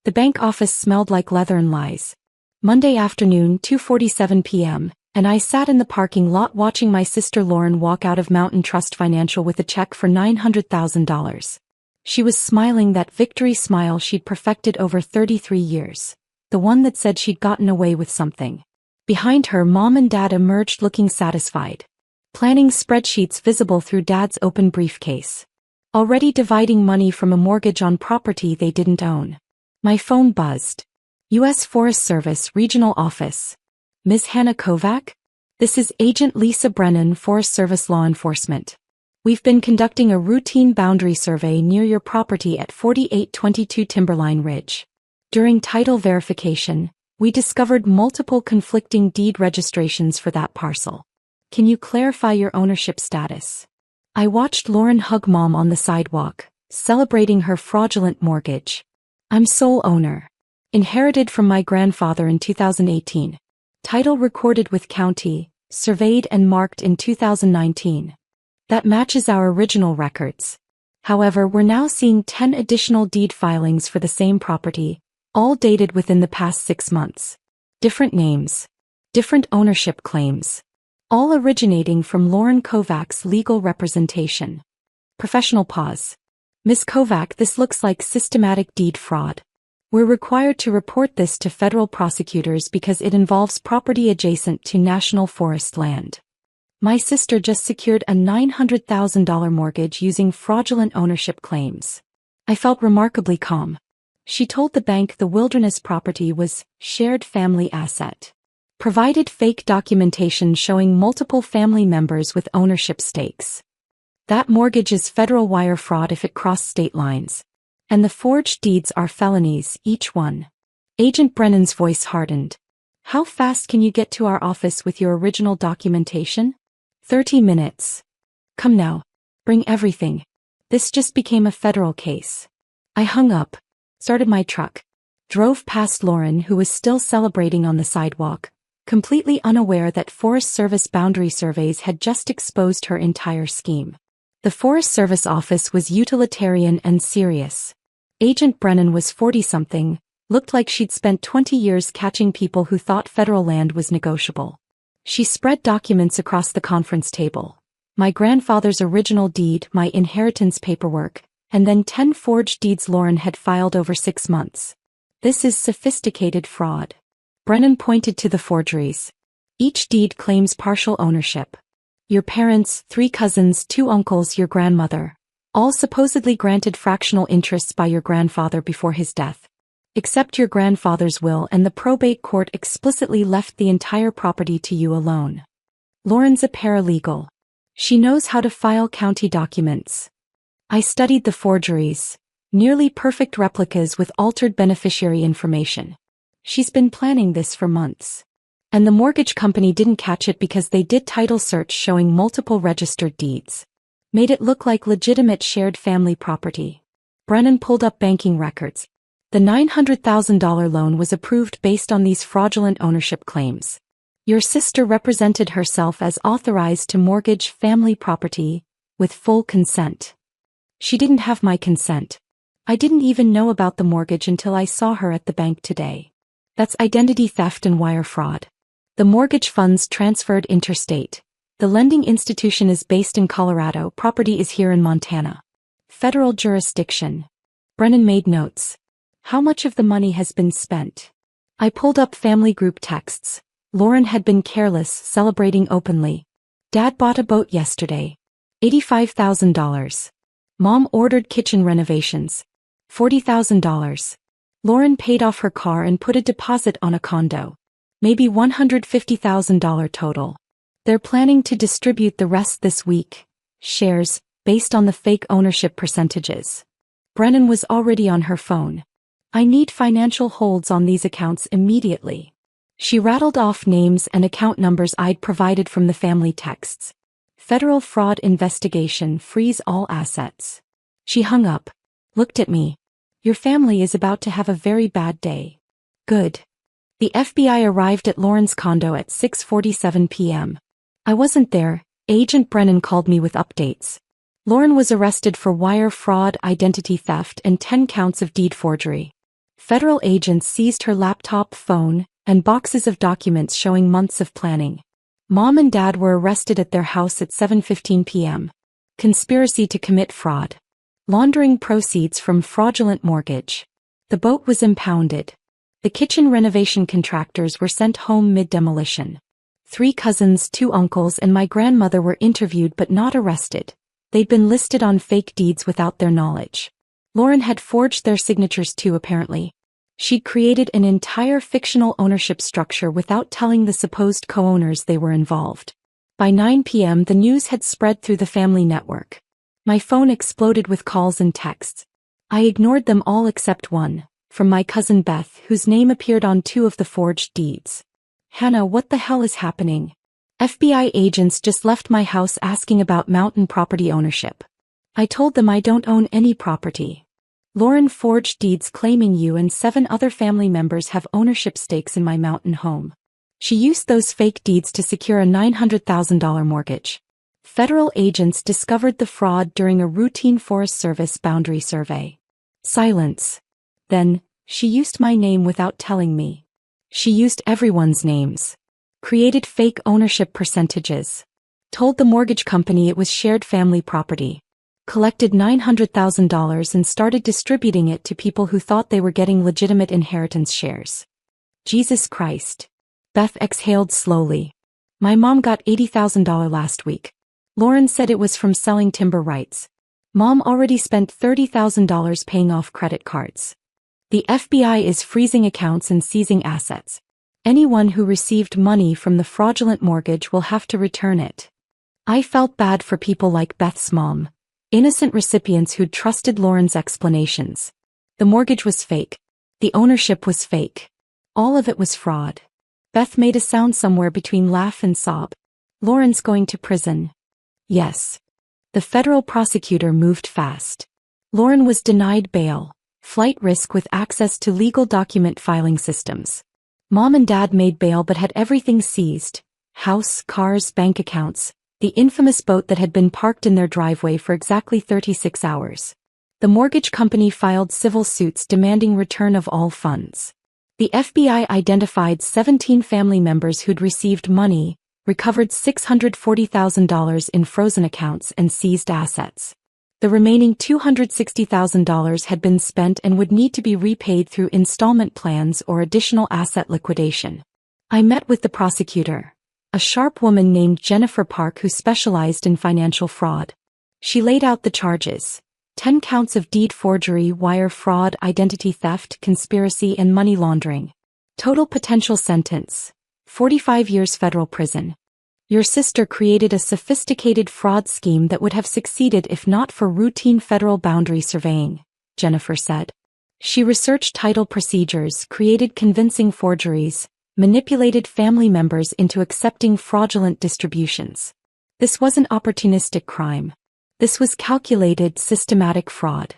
The bank office smelled like leather and lies. Monday afternoon, 2:47 p.m., and I sat in the parking lot watching my sister Lauren walk out of Mountain Trust Financial with a check for $900,000. She was smiling that victory smile she'd perfected over 33 years. The one that said she'd gotten away with something. Behind her, Mom and Dad emerged looking satisfied. Planning spreadsheets visible through Dad's open briefcase. Already dividing money from a mortgage on property they didn't own. My phone buzzed. U.S. Forest Service Regional Office. Ms. Hannah Kovac? This is Agent Lisa Brennan, Forest Service Law Enforcement. We've been conducting a routine boundary survey near your property at 4822 Timberline Ridge. During title verification, we discovered multiple conflicting deed registrations for that parcel. Can you clarify your ownership status? I watched Lauren hug Mom on the sidewalk, celebrating her fraudulent mortgage. I'm sole owner. Inherited from my grandfather in 2018. Title recorded with county, surveyed and marked in 2019. That matches our original records. However, we're now seeing 10 additional deed filings for the same property, all dated within the past 6 months. Different names. Different ownership claims. All originating from Lauren Kovac's legal representation. Professional pause. Ms. Kovac, this looks like systematic deed fraud. We're required to report this to federal prosecutors because it involves property adjacent to national forest land. My sister just secured a $900,000 mortgage using fraudulent ownership claims. I felt remarkably calm. She told the bank the wilderness property was shared family asset. Provided fake documentation showing multiple family members with ownership stakes. That mortgage is federal wire fraud if it crossed state lines. And the forged deeds are felonies, each one. Agent Brennan's voice hardened. How fast can you get to our office with your original documentation? 30 minutes. Come now. Bring everything. This just became a federal case. I hung up, started my truck, drove past Lauren, who was still celebrating on the sidewalk, completely unaware that Forest Service boundary surveys had just exposed her entire scheme. The Forest Service office was utilitarian and serious. Agent Brennan was 40-something, looked like she'd spent 20 years catching people who thought federal land was negotiable. She spread documents across the conference table. My grandfather's original deed, my inheritance paperwork, and then 10 forged deeds Lauren had filed over 6 months. This is sophisticated fraud. Brennan pointed to the forgeries. Each deed claims partial ownership. Your parents, 3 cousins, 2 uncles, your grandmother, all supposedly granted fractional interests by your grandfather before his death. Except your grandfather's will, and the probate court explicitly left the entire property to you alone. Lauren's a paralegal. She knows how to file county documents. I studied the forgeries, nearly perfect replicas with altered beneficiary information. She's been planning this for months. And the mortgage company didn't catch it because they did title search showing multiple registered deeds. Made it look like legitimate shared family property. Brennan pulled up banking records. The $900,000 loan was approved based on these fraudulent ownership claims. Your sister represented herself as authorized to mortgage family property, with full consent. She didn't have my consent. I didn't even know about the mortgage until I saw her at the bank today. That's identity theft and wire fraud. The mortgage funds transferred interstate. The lending institution is based in Colorado, property is here in Montana. Federal jurisdiction. Brennan made notes. How much of the money has been spent? I pulled up family group texts. Lauren had been careless, celebrating openly. Dad bought a boat yesterday. $85,000. Mom ordered kitchen renovations. $40,000. Lauren paid off her car and put a deposit on a condo. Maybe $150,000 total. They're planning to distribute the rest this week. Shares, based on the fake ownership percentages. Brennan was already on her phone. I need financial holds on these accounts immediately. She rattled off names and account numbers I'd provided from the family texts. Federal fraud investigation, freeze all assets. She hung up, looked at me. Your family is about to have a very bad day. Good. The FBI arrived at Lauren's condo at 6:47 p.m. I wasn't there. Agent Brennan called me with updates. Lauren was arrested for wire fraud, identity theft, and 10 counts of deed forgery. Federal agents seized her laptop, phone, and boxes of documents showing months of planning. Mom and Dad were arrested at their house at 7:15 p.m. Conspiracy to commit fraud. Laundering proceeds from fraudulent mortgage. The boat was impounded. The kitchen renovation contractors were sent home mid-demolition. 3 cousins, 2 uncles, and my grandmother were interviewed but not arrested. They'd been listed on fake deeds without their knowledge. Lauren had forged their signatures too, apparently. She'd created an entire fictional ownership structure without telling the supposed co-owners they were involved. By 9 p.m. the news had spread through the family network. My phone exploded with calls and texts. I ignored them all except one, from my cousin Beth, whose name appeared on 2 of the forged deeds. "Hannah, what the hell is happening? FBI agents just left my house asking about mountain property ownership." I told them I don't own any property. "Lauren forged deeds claiming you and 7 other family members have ownership stakes in my mountain home. She used those fake deeds to secure a $900,000 mortgage." Federal agents discovered the fraud during a routine Forest Service boundary survey. Silence. Then, she used my name without telling me. She used everyone's names. Created fake ownership percentages. Told the mortgage company it was shared family property. Collected $900,000 and started distributing it to people who thought they were getting legitimate inheritance shares. Jesus Christ. Beth exhaled slowly. My mom got $80,000 last week. Lauren said it was from selling timber rights. Mom already spent $30,000 paying off credit cards. The FBI is freezing accounts and seizing assets. Anyone who received money from the fraudulent mortgage will have to return it. I felt bad for people like Beth's mom, innocent recipients who'd trusted Lauren's explanations. The mortgage was fake. The ownership was fake. All of it was fraud. Beth made a sound somewhere between laugh and sob. "Lauren's going to prison." Yes. The federal prosecutor moved fast. Lauren was denied bail, flight risk with access to legal document filing systems. Mom and Dad made bail but had everything seized: house, cars, bank accounts, the infamous boat that had been parked in their driveway for exactly 36 hours. The mortgage company filed civil suits demanding return of all funds. The FBI identified 17 family members who'd received money, recovered $640,000 in frozen accounts and seized assets. The remaining $260,000 had been spent and would need to be repaid through installment plans or additional asset liquidation. I met with the prosecutor, a sharp woman named Jennifer Park who specialized in financial fraud. She laid out the charges: 10 counts of deed forgery, wire fraud, identity theft, conspiracy, and money laundering. Total potential sentence: 45 years federal prison. Your sister created a sophisticated fraud scheme that would have succeeded if not for routine federal boundary surveying, Jennifer said. She researched title procedures, created convincing forgeries, manipulated family members into accepting fraudulent distributions. This wasn't opportunistic crime. This was calculated, systematic fraud.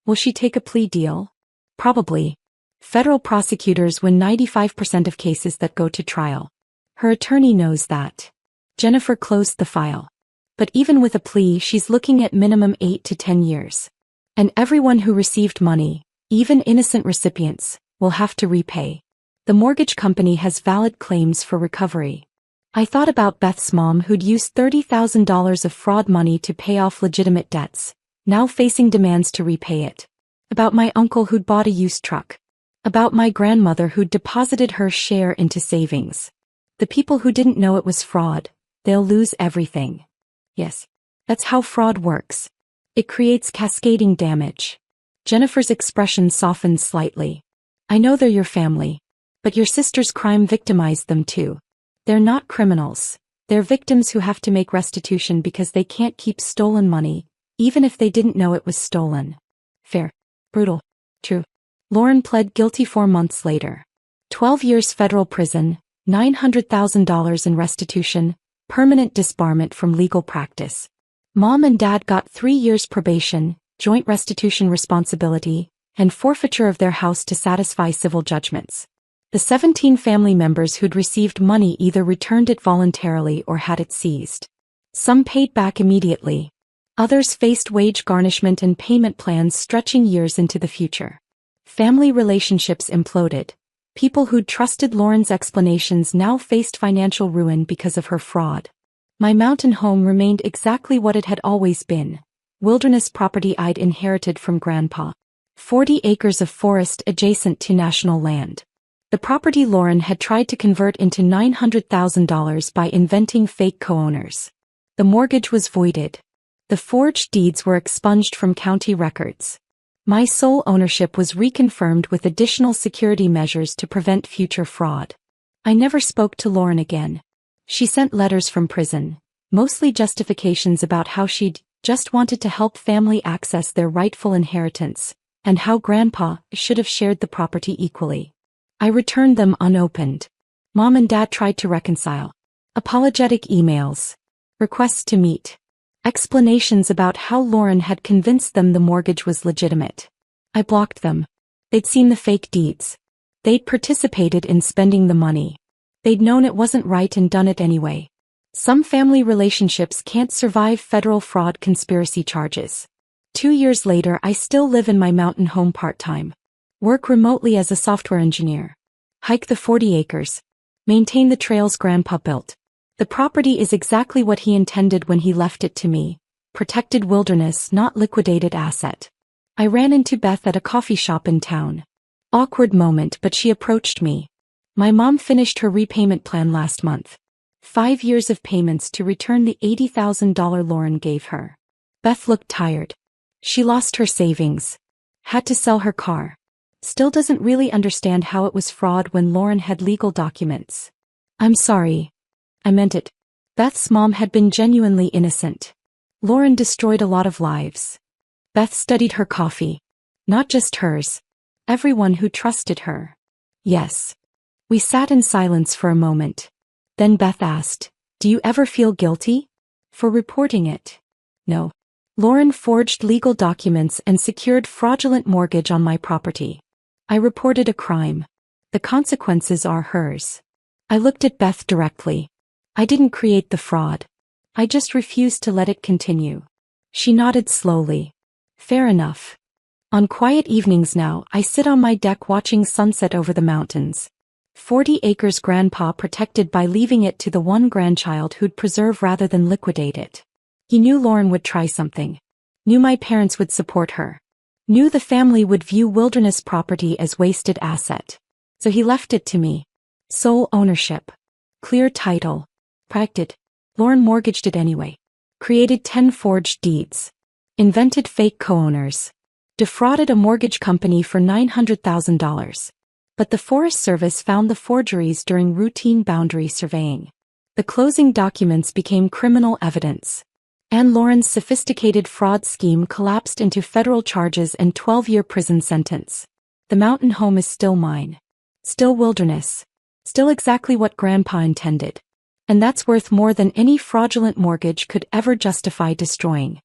Will she take a plea deal? Probably. Federal prosecutors win 95% of cases that go to trial. Her attorney knows that. Jennifer closed the file. But even with a plea, she's looking at minimum 8 to 10 years. And everyone who received money, even innocent recipients, will have to repay. The mortgage company has valid claims for recovery. I thought about Beth's mom who'd used $30,000 of fraud money to pay off legitimate debts, now facing demands to repay it. About my uncle who'd bought a used truck. About my grandmother who'd deposited her share into savings. The people who didn't know it was fraud, they'll lose everything. Yes, that's how fraud works. It creates cascading damage. Jennifer's expression softened slightly. I know they're your family. But your sister's crime victimized them too. They're not criminals. They're victims who have to make restitution because they can't keep stolen money, even if they didn't know it was stolen. Fair. Brutal. True. Lauren pled guilty 4 months later. 12 years federal prison, $900,000 in restitution, permanent disbarment from legal practice. Mom and Dad got 3 years probation, joint restitution responsibility, and forfeiture of their house to satisfy civil judgments. The 17 family members who'd received money either returned it voluntarily or had it seized. Some paid back immediately. Others faced wage garnishment and payment plans stretching years into the future. Family relationships imploded. People who'd trusted Lauren's explanations now faced financial ruin because of her fraud. My mountain home remained exactly what it had always been. Wilderness property I'd inherited from Grandpa. 40 acres of forest adjacent to national land. The property Lauren had tried to convert into $900,000 by inventing fake co-owners. The mortgage was voided. The forged deeds were expunged from county records. My sole ownership was reconfirmed with additional security measures to prevent future fraud. I never spoke to Lauren again. She sent letters from prison, mostly justifications about how she'd just wanted to help family access their rightful inheritance, and how Grandpa should have shared the property equally. I returned them unopened. Mom and Dad tried to reconcile. Apologetic emails. Requests to meet. Explanations about how Lauren had convinced them the mortgage was legitimate. I blocked them. They'd seen the fake deeds. They'd participated in spending the money. They'd known it wasn't right and done it anyway. Some family relationships can't survive federal fraud conspiracy charges. 2 years later, I still live in my mountain home part-time. Work remotely as a software engineer. Hike the 40 acres. Maintain the trails Grandpa built. The property is exactly what he intended when he left it to me. Protected wilderness, not liquidated asset. I ran into Beth at a coffee shop in town. Awkward moment, but she approached me. My mom finished her repayment plan last month. 5 years of payments to return the $80,000 Lauren gave her. Beth looked tired. She lost her savings. Had to sell her car. Still doesn't really understand how it was fraud when Lauren had legal documents. I'm sorry. I meant it. Beth's mom had been genuinely innocent. Lauren destroyed a lot of lives. Beth studied her coffee. Not just hers. Everyone who trusted her. Yes. We sat in silence for a moment. Then Beth asked, "Do you ever feel guilty for reporting it?" No. Lauren forged legal documents and secured fraudulent mortgage on my property. I reported a crime. The consequences are hers. I looked at Beth directly. I didn't create the fraud. I just refused to let it continue. She nodded slowly. Fair enough. On quiet evenings now, I sit on my deck watching sunset over the mountains. 40 acres Grandpa protected by leaving it to the one grandchild who'd preserve rather than liquidate it. He knew Lauren would try something. Knew my parents would support her. Knew the family would view wilderness property as wasted asset. So he left it to me. Sole ownership. Clear title. Protected. Lauren mortgaged it anyway. Created 10 forged deeds. Invented fake co-owners. Defrauded a mortgage company for $900,000. But the Forest Service found the forgeries during routine boundary surveying. The closing documents became criminal evidence. And Lauren's sophisticated fraud scheme collapsed into federal charges and 12-year prison sentence. The mountain home is still mine. Still wilderness. Still exactly what Grandpa intended. And that's worth more than any fraudulent mortgage could ever justify destroying.